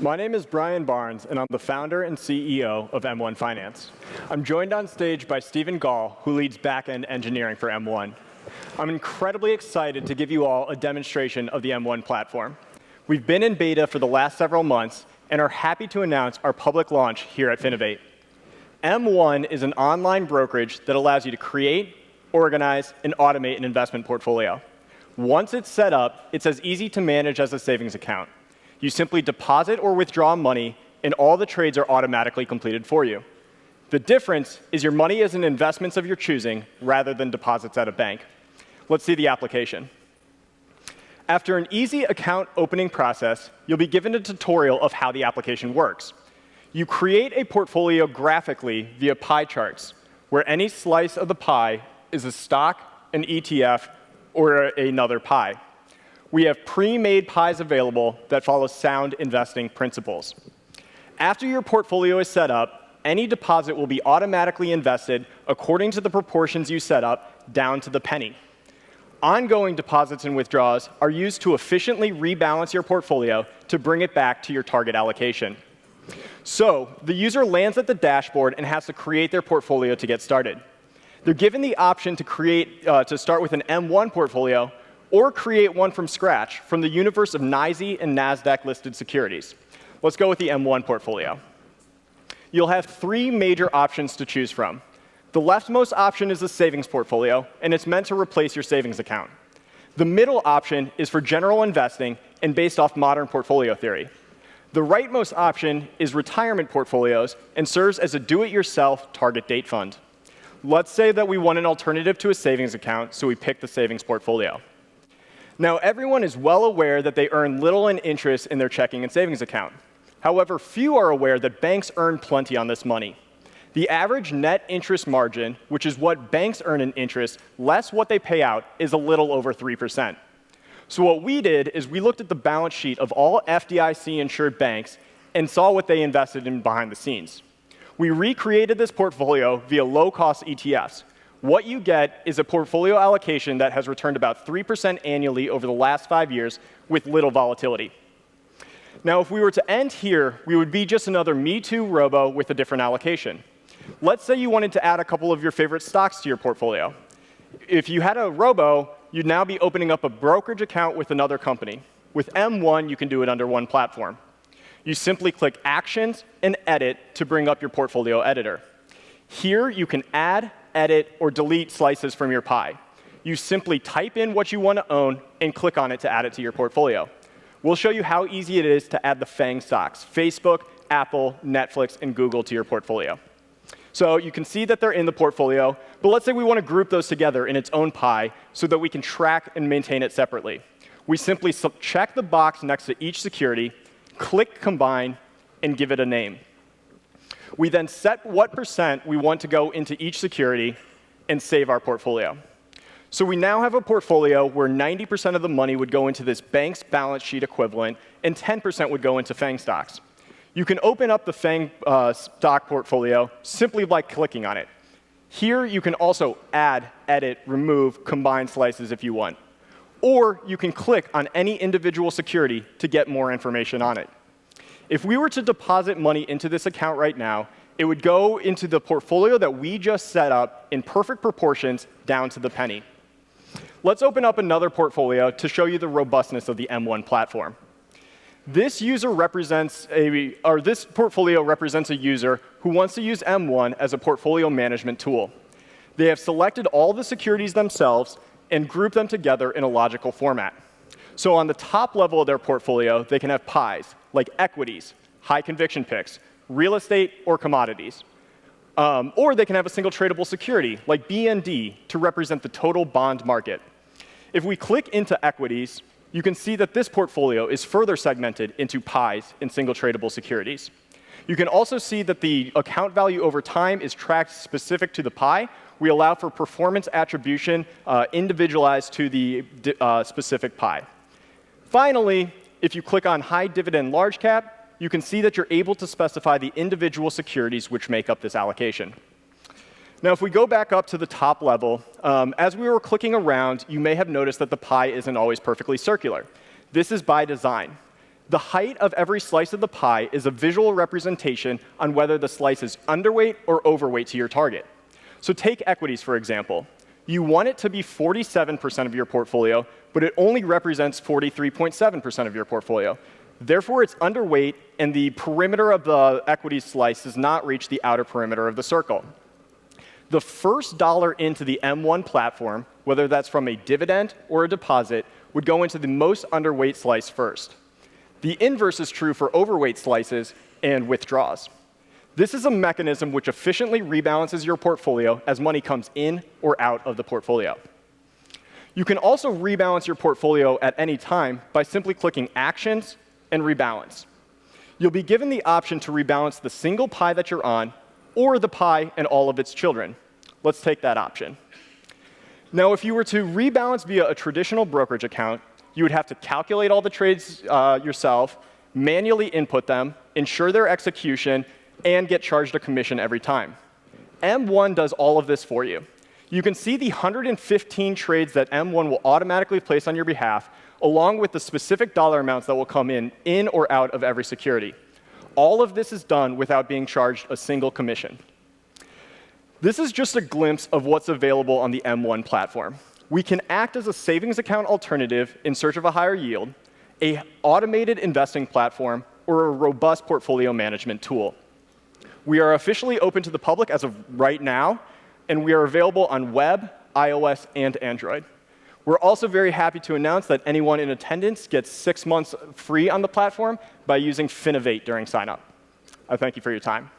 My name is Brian Barnes, and I'm the founder and CEO of M1 Finance. I'm joined on stage by Stephen Gall, who leads back-end engineering for M1. I'm incredibly excited to give you all a demonstration of the M1 platform. We've been in beta for the last several months and are happy to announce our public launch here at Finovate. M1 is an online brokerage that allows you to create, organize, and automate an investment portfolio. Once it's set up, it's as easy to manage as a savings account. You simply deposit or withdraw money, and all the trades are automatically completed for you. The difference is your money is in investments of your choosing rather than deposits at a bank. Let's see the application. After an easy account opening process, you'll be given a tutorial of how the application works. You create a portfolio graphically via pie charts, where any slice of the pie is a stock, an ETF, or another pie. We have pre-made pies available that follow sound investing principles. After your portfolio is set up, any deposit will be automatically invested according to the proportions you set up, down to the penny. Ongoing deposits and withdrawals are used to efficiently rebalance your portfolio to bring it back to your target allocation. So the user lands at the dashboard and has to create their portfolio to get started. They're given the option to start with an M1 portfolio or create one from scratch from the universe of NYSE and NASDAQ-listed securities. Let's go with the M1 portfolio. You'll have three major options to choose from. The leftmost option is a savings portfolio, and it's meant to replace your savings account. The middle option is for general investing and based off modern portfolio theory. The rightmost option is retirement portfolios and serves as a do-it-yourself target date fund. Let's say that we want an alternative to a savings account, so we pick the savings portfolio. Now, everyone is well aware that they earn little in interest in their checking and savings account. However, few are aware that banks earn plenty on this money. The average net interest margin, which is what banks earn in interest, less what they pay out, is a little over 3%. So what we did is we looked at the balance sheet of all FDIC-insured banks and saw what they invested in behind the scenes. We recreated this portfolio via low-cost ETFs. What you get is a portfolio allocation that has returned about 3% annually over the last 5 years with little volatility. Now, if we were to end here, we would be just another Me Too robo with a different allocation. Let's say you wanted to add a couple of your favorite stocks to your portfolio. If you had a robo, you'd now be opening up a brokerage account with another company. With M1, you can do it under one platform. You simply click Actions and Edit to bring up your portfolio editor. Here, you can add, edit, or delete slices from your pie. You simply type in what you want to own and click on it to add it to your portfolio. We'll show you how easy it is to add the FANG stocks, Facebook, Apple, Netflix, and Google to your portfolio. So you can see that they're in the portfolio, but let's say we want to group those together in its own pie so that we can track and maintain it separately. We simply check the box next to each security, click Combine, and give it a name. We then set what % we want to go into each security and save our portfolio. So we now have a portfolio where 90% of the money would go into this bank's balance sheet equivalent and 10% would go into FANG stocks. You can open up the FANG stock portfolio simply by clicking on it. Here, you can also add, edit, remove, combine slices if you want. Or you can click on any individual security to get more information on it. If we were to deposit money into this account right now, it would go into the portfolio that we just set up in perfect proportions down to the penny. Let's open up another portfolio to show you the robustness of the M1 platform. This portfolio represents a user who wants to use M1 as a portfolio management tool. They have selected all the securities themselves and grouped them together in a logical format. So on the top level of their portfolio, they can have pies, like equities, high conviction picks, real estate, or commodities. Or they can have a single tradable security, like BND, to represent the total bond market. If we click into equities, you can see that this portfolio is further segmented into pies and single tradable securities. You can also see that the account value over time is tracked specific to the pie. We allow for performance attribution individualized to the specific pie. Finally, if you click on High Dividend Large Cap, you can see that you're able to specify the individual securities which make up this allocation. Now, if we go back up to the top level, as we were clicking around, you may have noticed that the pie isn't always perfectly circular. This is by design. The height of every slice of the pie is a visual representation on whether the slice is underweight or overweight to your target. So take equities, for example. You want it to be 47% of your portfolio, but it only represents 43.7% of your portfolio. Therefore, it's underweight, and the perimeter of the equity slice does not reach the outer perimeter of the circle. The first dollar into the M1 platform, whether that's from a dividend or a deposit, would go into the most underweight slice first. The inverse is true for overweight slices and withdrawals. This is a mechanism which efficiently rebalances your portfolio as money comes in or out of the portfolio. You can also rebalance your portfolio at any time by simply clicking Actions and Rebalance. You'll be given the option to rebalance the single pie that you're on or the pie and all of its children. Let's take that option. Now, if you were to rebalance via a traditional brokerage account, you would have to calculate all the trades yourself, manually input them, ensure their execution, and get charged a commission every time. M1 does all of this for you. You can see the 115 trades that M1 will automatically place on your behalf, along with the specific dollar amounts that will come in or out of every security. All of this is done without being charged a single commission. This is just a glimpse of what's available on the M1 platform. We can act as a savings account alternative in search of a higher yield, an automated investing platform, or a robust portfolio management tool. We are officially open to the public as of right now, and we are available on web, iOS, and Android. We're also very happy to announce that anyone in attendance gets 6 months free on the platform by using Finovate during sign-up. I thank you for your time.